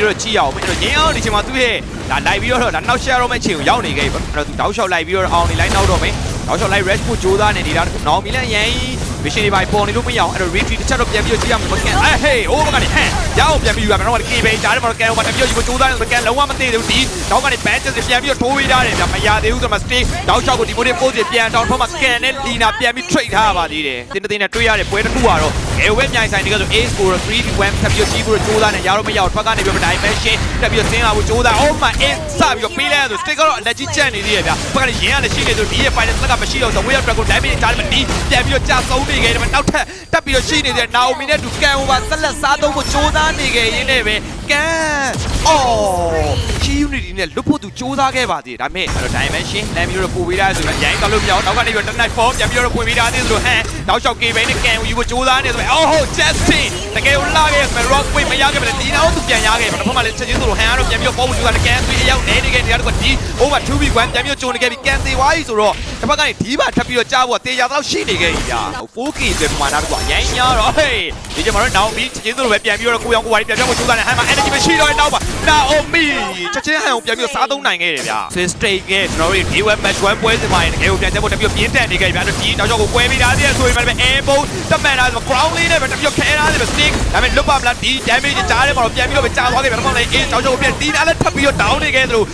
တော့ကြည့်အောင်မင်းတို့ငင်းအောင်ဒီချိန်မှာသူ့ရဲ့ဒါလိုက်ပြီးတော့ဒါနောက်ရှာတော့မဲ့ချိန်ကိုရောက်နေခဲ့ပြီအဲ့တော့သူတောက်လျှောက်လိုက်ပြီးတော့အောင်နေလိုက်နောက်တော့မယ်တောက်လျှောက်လိုက် rush ကိုကြိုးစားနေနေတာနောင်မီလည်းရန်မရှင်တွေပါပေါ်နေလို့မရအောင်အဲ့တော့ retreat တစ်ချက်တော့ပြန်ပြီးတော့ကြည့်ရမှာမကန်အေးဟေးအိုးမကနေဟမ်ရအောင်ပြန်ပြီးယူရမယ်တော့ကေဘေးကြားတယ်မှာကန်ဟိုမှာတပြည့်ယူကိုကြိုးစားနေမကန်လုံးဝမသိသေးဘူးဒီနောက်ကနေ badges ပြန်ပြီးတော့ထိုးပေးထားတယ်ဗျမရသေးဘူးဆိုမှ stay တောက်လျှောက်ကိုဒီမိုးတွေပို့စီပြန်တောင်းထောမှာ scan နဲ့ lina ပြန်ပြီး trade ထားပါသေးတယ်တင်းတင်းနဲ့တွေ့ရတဲ့ပွဲတစ်ခုကတော့ငယ်ဝဲမြိုင်ဆိုင်တွေကဆို A score 3-1ထပ်ပြီးတော့ကြီးပြီးတော့ကြိုးစားနေရတော့မရအောင်ထွက်ကနေပြီးတော့ dimension တက်ပြီးတော့ဆင်းလာဖို့ကြိုးစား oh my is စပြီးတော့ပေးလိုက်ရဆို stick ကတော့ allergy ကျန်နေသေးတယ်ဗျဘက်ကနေရင်းရတယ်ရှိနေဆိုဒီရဲ့ final ကမရှိတော့ဆို way of dragon damage ကြားတယ်မဒီပြန်ပြီးတော့ကြာဆုံးနေခဲ့တယ်နောက်ထပ်တက်ပြီးတော့ရှိနေတဲ့ Naomi နဲ့တူကန် over ဆက်လက်စားသုံးဖို့ကြိုးစားနေခဲ့ရင်းနဲ့ပဲကန်အော် key unity နဲ့လွတ်ဖို့သူကြိုးစားခဲ့ပါသေးတယ်ဒါပေမဲ့အဲ့တော့ dimension လမ်းပြီးတော့ပို့ပေးထားဆိုတော့ရိုင်းတော့လို့မရအောင်နောက်ကနေပြီးတော့ night form ပြန်ပြီးတော့ပွင့်ပေးထားသေးဆိုတော့ဟမ်နောက်လျှောက် K ဘိန်းနဲ့ကန်ယူဖို့ကြိုးစားနေဆိုတော့အော်ဟုတ် Justin တကယ်ကိုလာခဲ့မယ် rock wave မရခဲ့ပဲဒီနောက်သူပြန်ရခဲ့ပါတော့မှလည်းချက်ချင်းဆိုတော့ဟန်ကတော့ပြန်ပြီးတော့ပေါ်ဖို့ကြိုးစားတယ်ကန်3အရောက်နေခဲ့တယ်ကတော့ဒီ over 2v1 ပြန်ပြီးတော့ကြိုးနေခဲ့ပြီးကန်သေးသွားပြီဆိုတော့တစ်ဖက်ကနေဒီပါထပ်ပြီးတော့ကြားဖို့တေးရတော့ရှိနေခဲ့ပြီဗျာ 4K ဆိုပမာဏတော့ရိုင်းရတော့ဟေးဒီကျမှတော့ Naomi ချက်ချင်းဆိုတော့ပဲပြန်ပြီးတော့ကိုရောင်ကိုဝါရီပြန်ပြောင်းဖို့ကြိုးစားတယ်ဟန်မှာ energy မရှိတော့နောက်ပါ Naomi ချက်ချင်းဟန်ကိုပြန်ပြီးတော့စားသုံးနိုင်ခဲ့တယ်ဗျာ straight ကကျွန်တော်တို့ဒီ web match 1ပွဲစဉ်မှာတကယ်ကိုပြန်ချက်ဖို့တပြည့်ပြင်းတက်နေခဲ့ဗျာဒီနောက်ကျောက်ကိုကွဲပြီးသားသေးဆိုရင်လည်း airbow တမန်တာဆို ground လေးနဲ့ပဲတပြည့်ခဲထားတယ်ပဲ stick ဒါပေမဲ့လွတ်ပါမလားဒီ damage ကြားထဲမှာတော့ပြန်ပြီးတော့ပဲကြာသွားခဲ့ဗျာတော့လည်းအင်းနောက်ကျောက်ကိုပြန်ဒီနားလည်းထပ်ပြီးတော့ down နေခဲ့သလို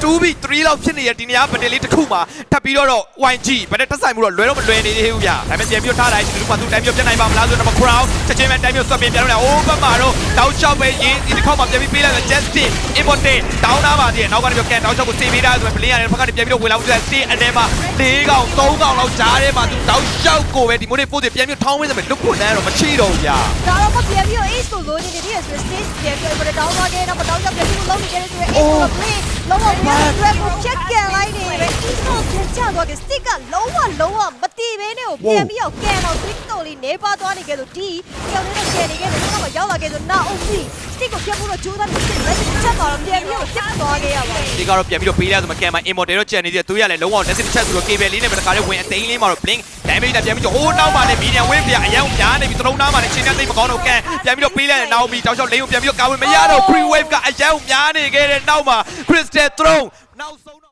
2v3 လောက်ဖြစ်နေတဲ့ဒီနေရာဗတ်တယ်လေးတစ်ခုမှာထပ်ပြီးတော့ YG ဗတ်တယ်တက်ဆိုင်မှုတော့လွယ်တော့မလွယ်နေသေးဘူးဗျာဒါပေမဲ့ပြန်ပြီးတော့ထားလိုက်ဒီလိုမှသူတိုင်းပြီးပြန်နိုင်ပါမလားဆိုတော့ crown ချက်ချင်းပဲတိုင်းပြီးဆွတ်ပြပြန်လို့အိုးဘက်မှာတော့တောက်ချောက်ပဲရင်းဒီတစ်ခေါက်မှာပြန်ပြီးပေးလိုက်တယ် Justin important တောင်းသားပါသေးတယ်နောက်ကနေပြီးကန်တောက်ချောက်ကိုစေးပေးတာဆိုတော့ blink ရတယ်ဘက်ကနေပြန်ပြီးတော့ဝင်လာဖို့ stay အထဲမှာ4កောင်3កောင်လောက်ကြားထဲမှာသူတောက်ချောက်ကိုပဲဒီမိုးတွေပို့တယ်ပြန်ပြီးထောင်းဝင်းစမယ်လွတ်ဖို့လမ်းတော့မရှိတော့ဘူးဗျာဒါတော့ပြန်ပြီးတော့ ace ကိုလိုချင်နေတဲ့ဆို stage ပြန်ပြီးတော့တောင်းသွားခဲ့တော့တောင်းချောက်ပြန်ပြီးလုံးနေခဲ့တဲ့ဆို ace ကို blink လုံးဝပြန်ပြီးတော့ check ကန်လိုက်နေတယ် ace ကိုပြန်ချသွားခဲ့ stick ကလုံးဝမတီးဘဲနဲ့ကိုပြန်ပြီးတော့ကန်တော့ trick တော်လေးနေပါသွားနေခဲ့လို့ဒီကြောင်နေတဲ့ share နေခဲ့လို့တော့ရောက်လာခဲ့ဆို Naomi stick ကိုပြန်ဖို့တော့ကြိုးစားနေတယ် လက်ချက်တော့ပြန်ပြီးတော့တက်သွားခဲ့ရပါတယ်ဒီကတော့ပြန်ပြီးတော့ပေးရဆိုမှကန်မှာ immortal တော့ကျန်နေသေးတယ်သူရလည်းလုံးဝ destiny ချက်ဆိုတော့ cable လေးနဲ့ပဲတခါလေးဝင်အသိန်းလေးမှာတော့ blink damage နဲ့ပြန်ပြီးတော့ဟိုးနောက်မှာလည်း medium wave ပြအရန်များနေပြီသလုံးသားမှာလည်းချင်းချင်းသိမကောင်းတော့ကန်ပြန်ပြီးတော့ပေးလိုက်တယ် Naomi တောက်လျှောက်လိန်ကိုပြန်ပြီးတော့ကာဝေးမရတော့ free wave ကအရန်များနေခဲ့တဲ့နောက်မှာ crystal throne နောက်ဆုံး